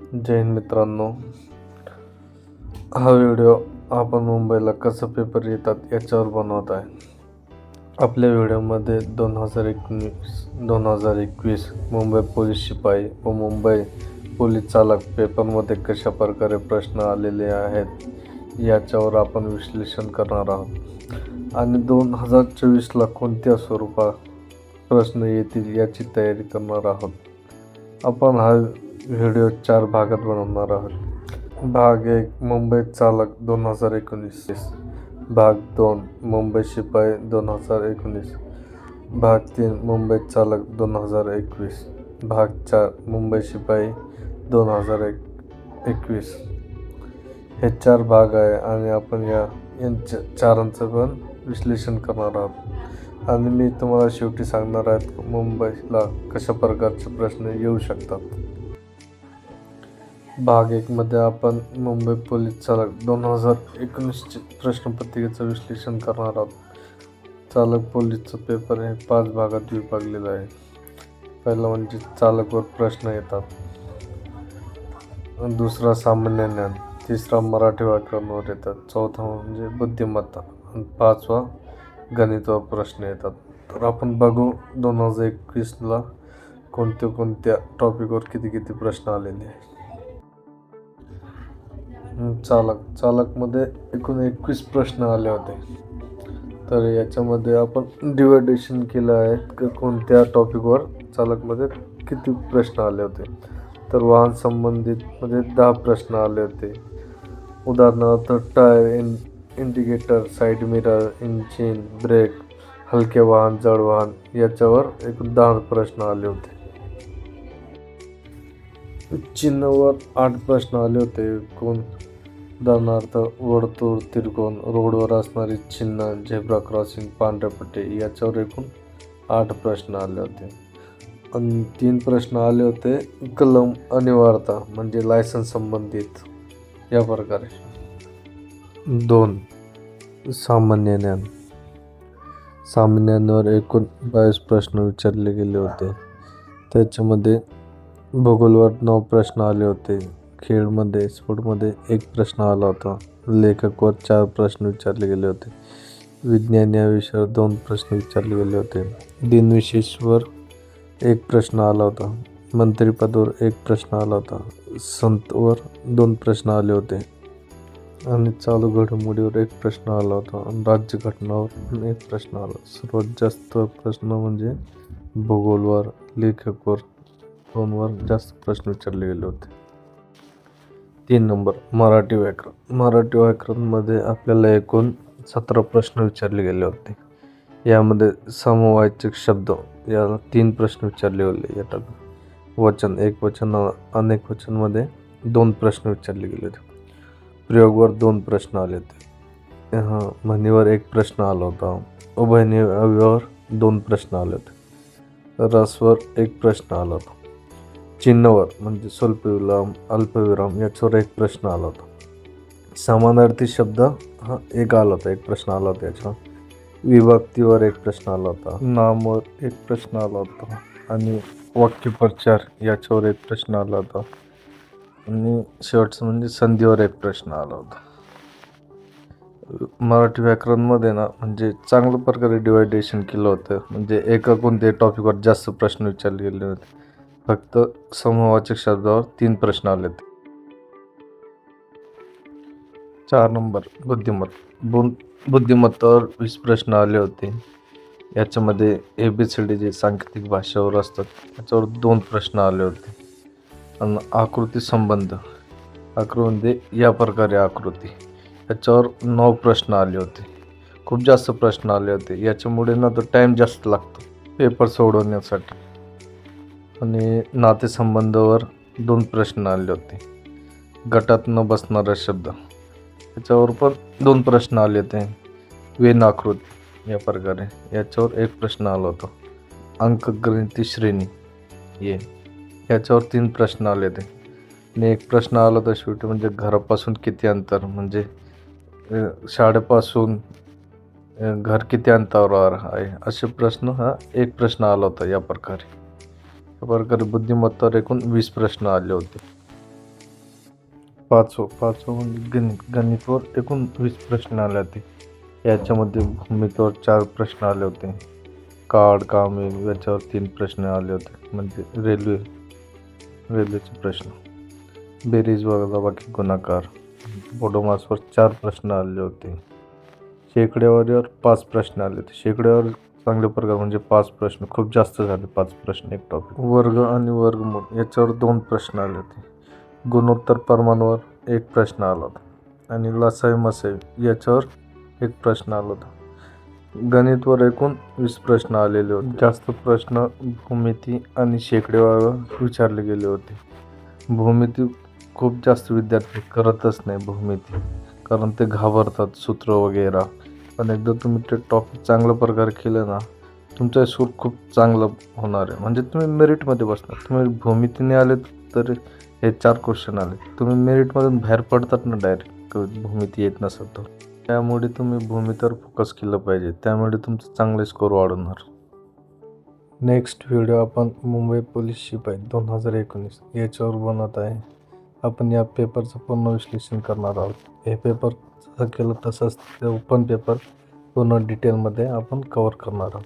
जय हिंद मित्रांनो. हा व्हिडिओ आपण मुंबईला कसं पेपर येतात याच्यावर बनवत आहे. आपल्या व्हिडिओमध्ये 2019 मुंबई पोलीस शिपाई व मुंबई पोलीस चालक पेपरमध्ये कशा प्रकारे प्रश्न आलेले आहेत याच्यावर आपण विश्लेषण करणार आहोत आणि 2024ला कोणत्या स्वरूपात प्रश्न येतील याची तयारी करणार आहोत. आपण हा व्हिडिओ 4 भागात बनवणार आहोत. भाग 1 मुंबई चालक 2019, भाग 2 मुंबई शिपाई 2019, भाग 3 मुंबई चालक 2021, भाग 4 मुंबई शिपाई 2021. हे 4 भाग आहे आणि आपण यांच्या चारांचं पण विश्लेषण करणार आहोत आणि मी तुम्हाला शेवटी सांगणार आहे मुंबईला कशा प्रकारचे प्रश्न येऊ शकतात. भाग 1 मध्ये आपण मुंबई पोलीस चालक 2019 प्रश्नपत्रिकेचं विश्लेषण करणार आहोत. चालक पोलीसचं पेपर हे 5 भागात विभागलेलं आहे. पहिला म्हणजे चालकवर प्रश्न येतात, दुसरा सामान्य ज्ञान, तिसरा मराठी व्याकरणावर येतात, चौथा म्हणजे बुद्धिमत्ता आणि 5वा गणितावर प्रश्न येतात. तर आपण बघू 2021ला कोणत्या टॉपिकवर किती प्रश्न आलेले आहे. चालकमध्ये एकूण 21 प्रश्न आले होते. तर याच्यामध्ये आपण डिवायडेशन केलं आहे की कोणत्या टॉपिकवर चालकमध्ये किती प्रश्न आले होते. तर वाहन संबंधितमध्ये 10 प्रश्न आले होते. उदाहरणार्थ tyre, indicator, side mirror, engine, brake, हलके वाहन, जड वाहन याच्यावर एकूण 10 प्रश्न आले होते. चिन्हावर 8 प्रश्न आले होते. उदाहरणार्थ वर्तुळ, त्रिकोण, रोडवर असणारी चिन्ह, झेब्रा क्रॉसिंग, पांढऱ्या पट्टी याच्यावर एकूण 8 प्रश्न आले होते. आणि 3 प्रश्न आले होते कलम अनिवार्यता म्हणजे लायसन्स संबंधित या प्रकारे. 2 सामान्य ज्ञान. सामान्य ज्ञानावर एकूण 22 प्रश्न विचारले गेले होते. त्याच्यामध्ये भूगोलवर 9 प्रश्न आले होते. खेळमध्ये स्पोर्टमध्ये 1 प्रश्न आला होता. लेखकवर 4 प्रश्न विचारले गेले होते. विज्ञान या विषयावर 2 प्रश्न विचारले गेले होते. दिनविशेषवर 1 प्रश्न आला होता. मंत्रिपदावर 1 प्रश्न आला होता. संतवर 2 प्रश्न आले होते आणि चालू घडामोडीवर 1 प्रश्न आला होता आणि राज्यघटनावर 1 प्रश्न आला. सर्वात जास्त प्रश्न म्हणजे भूगोलवर, लेखकवर 2वर जास्त प्रश्न विचारले गेले होते. 3 नंबर मराठी व्याकरण. मराठी व्याकरणमध्ये आपल्याला एकूण 17 प्रश्न विचारले गेले होते. यामध्ये समवाचक शब्द याला 3 प्रश्न विचारले गेले येतात. वचन, एकवचन, अनेक वचनमध्ये 2 प्रश्न विचारले गेले होते. प्रयोगवर 2 प्रश्न आले होते. म्हणीवर 1 प्रश्न आला होता. उभयनिय अव्ययावर 2 प्रश्न आले होते. रसवर 1 प्रश्न आला होता. चिन्हावर म्हणजे स्वल्पविराम, अल्पविराम याच्यावर 1 प्रश्न आला होता. समानार्थी शब्द 1 आला होता, 1 प्रश्न आला होता याच्यावर. विभक्तीवर 1 प्रश्न आला होता. नामवर 1 प्रश्न आला होता आणि वाक्यप्रचार याच्यावर 1 प्रश्न आला होता आणि शेवटचं म्हणजे संधीवर 1 प्रश्न आला होता. मराठी व्याकरणमध्ये म्हणजे चांगल्या प्रकारे डिवायडेशन केलं होतं. म्हणजे एका कोणत्याही टॉपिकवर जास्त प्रश्न विचारले गेले होते. फक्त समवाचक शब्दावर 3 प्रश्न आले होते. 4 नंबर बुद्धिमत्तावर 20 प्रश्न आले होते. याच्यामध्ये ABCD जे सांकेतिक भाषेवर असतात याच्यावर 2 प्रश्न आले होते. आणि आकृती संबंध, आकृती या प्रकारे आकृती याच्यावर 9 प्रश्न आले होते. खूप जास्त प्रश्न आले होते. याच्यामुळे तो टाईम जास्त लागतो पेपर सोडवण्यासाठी. आणि नातेसंबंधावर 2 प्रश्न आले होते. गटात न बसणारा शब्द याच्यावर पण 2 प्रश्न आले होते. वेन आकृती या प्रकारे याच्यावर 1 प्रश्न आला होता. अंकगणिती श्रेणी याच्यावर 3 प्रश्न आले होते आणि 1 प्रश्न आला होता शेवटी म्हणजे घरापासून किती अंतर, म्हणजे शाळेपासून घर किती अंतरावर आहे असे प्रश्न 1 प्रश्न आला होता. या प्रकारे बुद्धिमत्तावर एकूण 20 प्रश्न आले होते. पाचवं म्हणजे गणितवर एकूण 20 प्रश्न आले होते. याच्यामध्ये भूमितीवर 4 प्रश्न आले होते. कार्ड कामे याच्यावर 3 प्रश्न आले होते, म्हणजे रेल्वेचे प्रश्न. बेरीज वजाबाकी गुणाकार ओडोमासवर 4 प्रश्न आले होते. शेकड्यावर 5 प्रश्न आले होते. शेकड्यावर चांगल्या प्रकार म्हणजे 5 प्रश्न, खूप जास्त झाले 5 प्रश्न एक टॉपिक. वर्ग आणि वर्गमूळ याच्यावर 2 प्रश्न आले होते. गुणोत्तर प्रमाणावर 1 प्रश्न आला होता आणि लसाई मसाई याच्यावर 1 प्रश्न आला होता. गणितवर एकूण 20 प्रश्न आलेले होते. जास्त प्रश्न भूमिती आणि शेकड्यावर विचारले गेले होते. भूमिती खूप जास्त विद्यार्थी करतच नाही भूमिती, कारण ते घाबरतात सूत्र वगैरे. पण एकदा तुम्ही ते टॉपिक चांगल्या प्रकारे केलं ना, तुमचा स्कोर खूप चांगला होणार आहे. म्हणजे तुम्ही मेरिटमध्ये बसणार. तुम्ही भूमितीने आले तर हे 4 क्वेश्चन आले, तुम्ही मेरिटमधून बाहेर पडतात ना डायरेक्ट, भूमिती येत नसेल तर. त्यामुळे तुम्ही भूमितीवर फोकस केलं पाहिजे, त्यामुळे तुमचं चांगले स्कोर वाढवणार. नेक्स्ट व्हिडिओ आपण मुंबई पोलीस शिपाई 2019 याच्यावर बनवत आहे. आपण या पेपरचं पूर्ण विश्लेषण करणार आहोत. हे पेपर जसं केलं तसंच ओपन पेपर पूर्ण डिटेलमध्ये आपण कव्हर करणार आहोत.